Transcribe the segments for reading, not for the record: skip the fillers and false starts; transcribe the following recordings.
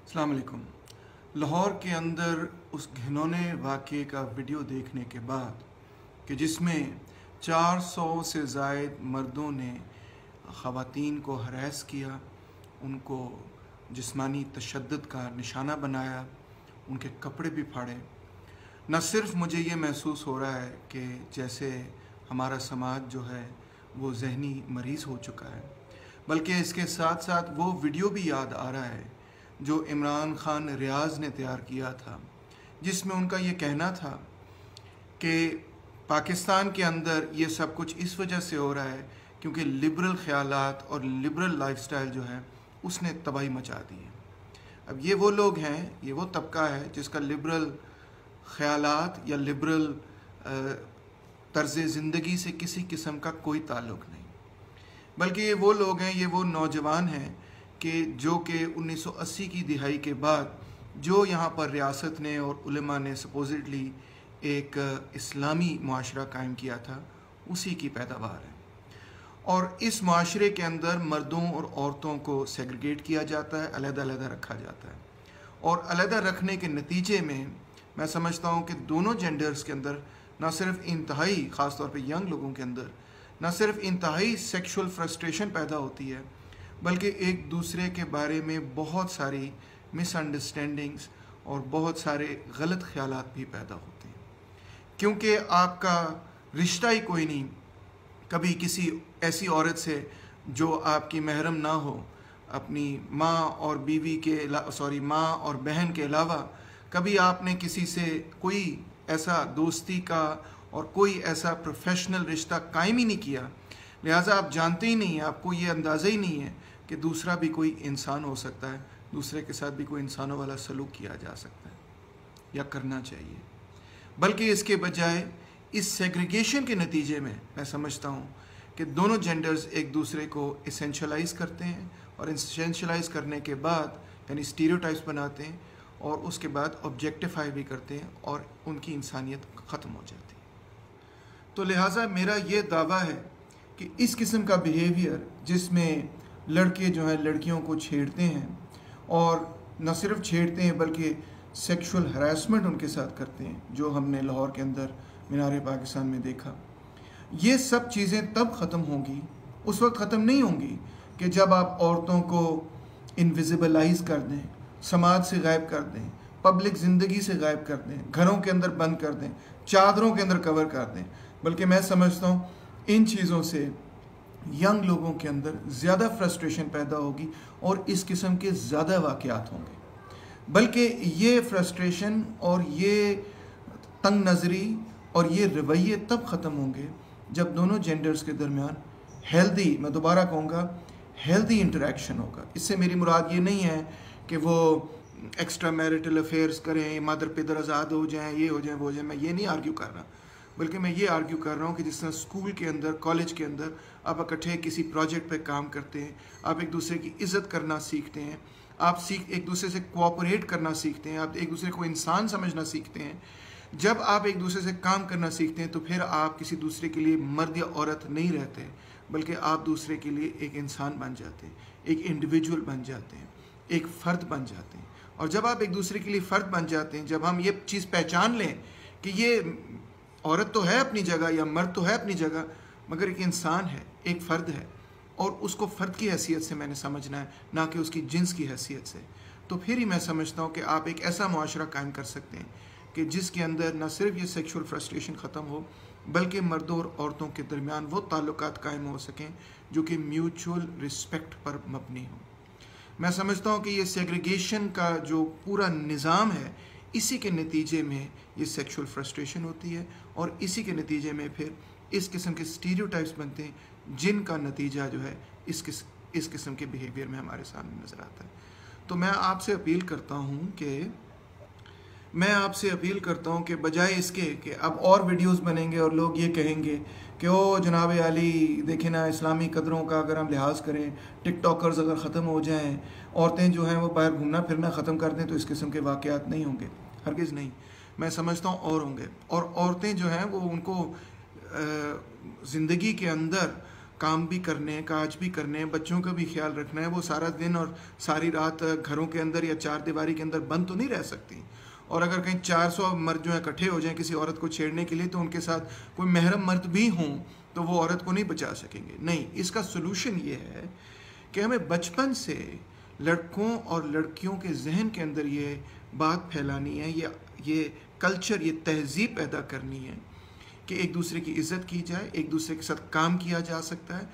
अस्सलाम वालेकुम। लाहौर के अंदर उस घिनौने वाक़ये का वीडियो देखने के बाद कि जिसमें 400 से ज़ायद मर्दों ने ख़वातीन को हरास किया, उनको जिस्मानी तशद्दुद का निशाना बनाया, उनके कपड़े भी फाड़े। न सिर्फ मुझे ये महसूस हो रहा है कि जैसे हमारा समाज जो है वो ज़हनी मरीज़ हो चुका है, बल्कि इसके साथ साथ वो वीडियो भी याद आ रहा है जो इमरान खान रियाज़ ने तैयार किया था, जिसमें उनका ये कहना था कि पाकिस्तान के अंदर ये सब कुछ इस वजह से हो रहा है क्योंकि लिबरल ख़यालात और लिबरल लाइफस्टाइल जो है उसने तबाही मचा दी है। अब ये वो लोग हैं, ये वो तबका है जिसका लिबरल ख़यालात या लिबरल तर्ज़ ज़िंदगी से किसी किस्म का कोई ताल्लुक़ नहीं, बल्कि ये वो लोग हैं, ये वो नौजवान हैं कि जो कि 1980 की दिहाई के बाद जो यहाँ पर रियासत ने और उलमा ने सपोजिटली एक इस्लामी मुआशरा कायम किया था, उसी की पैदावार है। और इस मुआशरे के अंदर मर्दों और औरतों को सेग्रीगेट किया जाता है, अलग-अलग रखा जाता है, और अलग रखने के नतीजे में मैं समझता हूँ कि दोनों जेंडर्स के अंदर न सिर्फ इंतहाई, ख़ास तौर पे यंग लोगों के अंदर न सिर्फ इंतहाई सेक्सुअल फ्रस्ट्रेशन पैदा होती है, बल्कि एक दूसरे के बारे में बहुत सारी मिसअंडरस्टैंडिंग्स और बहुत सारे गलत ख़यालात भी पैदा होते हैं, क्योंकि आपका रिश्ता ही कोई नहीं कभी किसी ऐसी औरत से जो आपकी महरम ना हो, अपनी माँ और बीवी के माँ और बहन के अलावा कभी आपने किसी से कोई ऐसा दोस्ती का और कोई ऐसा प्रोफेशनल रिश्ता कायम ही नहीं किया। लिहाजा आप जानते ही नहीं हैं, आपको ये अंदाज़ा ही नहीं है कि दूसरा भी कोई इंसान हो सकता है, दूसरे के साथ भी कोई इंसानों वाला सलूक किया जा सकता है या करना चाहिए। बल्कि इसके बजाय इस सेग्रीगेशन के नतीजे में मैं समझता हूँ कि दोनों जेंडर्स एक दूसरे को इसेंशलाइज करते हैं, और इसेंशलाइज करने के बाद यानी स्टीरियोटाइप्स बनाते हैं, और उसके बाद ऑब्जेक्टिफाई भी करते हैं और उनकी इंसानियत ख़त्म हो जाती है। तो लिहाजा मेरा ये दावा है कि इस किस्म का बिहेवियर जिसमें लड़के जो हैं लड़कियों को छेड़ते हैं, और न सिर्फ छेड़ते हैं बल्कि सेक्सुअल हरासमेंट उनके साथ करते हैं, जो हमने लाहौर के अंदर मीनार पाकिस्तान में देखा, ये सब चीज़ें तब ख़त्म होंगी, उस वक्त ख़त्म नहीं होंगी कि जब आप औरतों को इनविजिबलाइज कर दें, समाज से गायब कर दें, पब्लिक ज़िंदगी से गायब कर दें, घरों के अंदर बंद कर दें, चादरों के अंदर कवर कर दें। बल्कि मैं समझता हूँ इन चीज़ों से यंग लोगों के अंदर ज़्यादा फ्रस्ट्रेशन पैदा होगी और इस किस्म के ज़्यादा वाक़यात होंगे। बल्कि ये फ्रस्ट्रेशन और ये तंग नज़री और ये रवैये तब ख़त्म होंगे जब दोनों जेंडर्स के दरमियान हेल्दी, मैं दोबारा कहूँगा, हेल्दी इंटरेक्शन होगा। इससे मेरी मुराद ये नहीं है कि वो एक्स्ट्रा मैरिटल अफेयर्स करें, मदर पिदर आज़ाद हो जाएं, ये हो जाए वो हो जाए, मैं ये नहीं आर्ग्यू कर रहा, बल्कि मैं ये आर्ग्यू कर रहा हूँ कि जिस तरह स्कूल के अंदर, कॉलेज के अंदर आप इकट्ठे किसी प्रोजेक्ट पे काम करते हैं, आप एक दूसरे की इज़्ज़त करना सीखते हैं, आप एक दूसरे से कोऑपरेट करना सीखते हैं, आप एक दूसरे को इंसान समझना सीखते हैं। जब आप एक दूसरे से काम करना सीखते हैं तो फिर आप किसी दूसरे के लिए मर्द या औरत नहीं रहते, बल्कि आप दूसरे के लिए एक इंसान बन जाते हैं, एक इंडिविजुअल बन जाते हैं, एक फ़र्द बन जाते हैं। और जब आप एक दूसरे के लिए फ़र्द बन जाते हैं, जब हम ये चीज़ पहचान लें कि ये औरत तो है अपनी जगह या मर्द तो है अपनी जगह, मगर एक इंसान है, एक फ़र्द है, और उसको फ़र्द की हैसियत से मैंने समझना है, ना कि उसकी जिन्स की हैसियत से, तो फिर ही मैं समझता हूँ कि आप एक ऐसा मुआशरा कायम कर सकते हैं कि जिसके अंदर न सिर्फ ये सेक्सुअल फ्रस्ट्रेशन ख़त्म हो, बल्कि मर्दों और औरतों के दरमियान वो ताल्लुकात कायम हो सकें जो कि म्यूचुअल रिस्पेक्ट पर मबनी हो। मैं समझता हूँ कि ये सेग्रीगेशन का जो पूरा निज़ाम है, इसी के नतीजे में ये सेक्सुअल फ्रस्ट्रेशन होती है, और इसी के नतीजे में फिर इस किस्म के स्टीरियोटाइप्स बनते हैं जिनका नतीजा जो है इस किस्म के बिहेवियर में हमारे सामने नज़र आता है। तो मैं आपसे अपील करता हूँ कि बजाय इसके कि अब और वीडियोस बनेंगे और लोग ये कहेंगे कि ओ जनाब आली देखें ना, इस्लामी कदरों का अगर हम लिहाज करें, टिकटॉकर्स अगर ख़त्म हो जाएं, औरतें जो हैं वो बाहर घूमना फिरना ख़त्म कर दें, तो इस किस्म के वाक़यात नहीं होंगे, हरगिज़ नहीं। मैं समझता हूँ और होंगे, और औरतें जो हैं वो उनको ज़िंदगी के अंदर काम भी करने हैं, काज भी करने हैं, बच्चों का भी ख्याल रखना है, वो सारा दिन और सारी रात घरों के अंदर या चार दीवारी के अंदर बंद तो नहीं रह सकती। और अगर कहीं 400 मर्द जो है इकट्ठे हो जाएं किसी औरत को छेड़ने के लिए, तो उनके साथ कोई महरम मर्द भी हों तो वो औरत को नहीं बचा सकेंगे। नहीं, इसका सोल्यूशन ये है कि हमें बचपन से लड़कों और लड़कियों के जहन के अंदर ये बात फैलानी है, ये कल्चर, ये तहजीब पैदा करनी है कि एक दूसरे की इज्जत की जाए, एक दूसरे के साथ काम किया जा सकता है।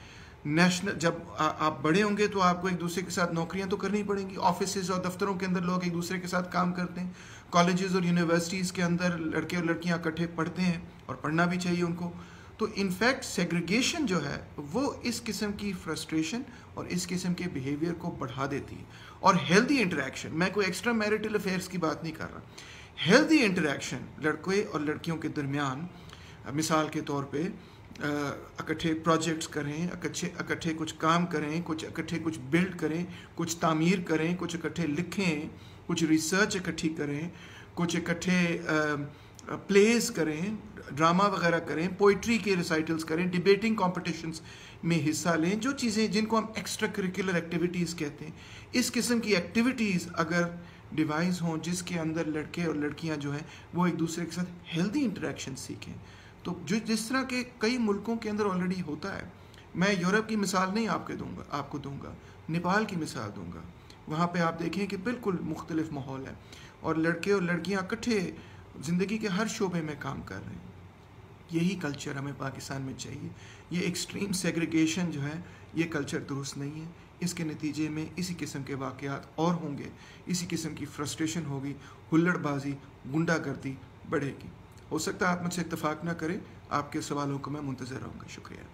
नेशनल जब आप बड़े होंगे तो आपको एक दूसरे के साथ नौकरियां तो करनी पड़ेंगी। ऑफिसेज और दफ्तरों के अंदर लोग एक दूसरे के साथ काम करते हैं। कॉलेजेस और यूनिवर्सिटीज़ के अंदर लड़के और लड़कियां इकट्ठे पढ़ते हैं और पढ़ना भी चाहिए उनको। तो इनफैक्ट सेग्रीगेशन जो है वो इस किस्म की फ्रस्ट्रेशन और इस किस्म के बिहेवियर को बढ़ा देती है। और हेल्दी इंटरेक्शन, मैं कोई एक्स्ट्रा मैरिटल अफेयर्स की बात नहीं कर रहा, हेल्दी इंटरेक्शन लड़के और लड़कियों के दरमियान, मिसाल के तौर पे इकट्ठे प्रोजेक्ट्स करें, इकट्ठे कुछ काम करें, कुछ इकट्ठे कुछ बिल्ड करें, कुछ तामीर करें, कुछ इकट्ठे लिखें, कुछ रिसर्च इकट्ठी करें, कुछ इकट्ठे प्लेस करें, ड्रामा वगैरह करें, पोइट्री के रिसाइटल्स करें, डिबेटिंग कॉम्पिटिशन्स में हिस्सा लें, जो चीज़ें जिनको हम एक्स्ट्रा करिकुलर एक्टिविटीज़ कहते हैं। इस किस्म की एक्टिविटीज़ अगर डिवाइस हों जिसके अंदर लड़के और लड़कियां जो हैं वो एक दूसरे के साथ हेल्दी इंटरेक्शन सीखें, तो जो जिस तरह के कई मुल्कों के अंदर ऑलरेडी होता है। मैं यूरोप की मिसाल नहीं आपको दूंगा, नेपाल की मिसाल दूंगा। वहाँ पे आप देखें कि बिल्कुल मुख्तलिफ माहौल है और लड़के और लड़कियाँ इकट्ठे ज़िंदगी के हर शोबे में काम कर रहे हैं। यही कल्चर हमें पाकिस्तान में चाहिए। ये एक्सट्रीम सेग्रीगेशन जो है ये कल्चर दुरुस्त नहीं है। इसके नतीजे में इसी किस्म के वाक़यात और होंगे, इसी किस्म की फ्रस्ट्रेशन होगी, हुल्लड़बाजी, गुंडागर्दी बढ़ेगी। हो सकता है आप मुझसे इत्तफाक ना करें। आपके सवालों को मैं मुंतज़र रहूँगा। शुक्रिया।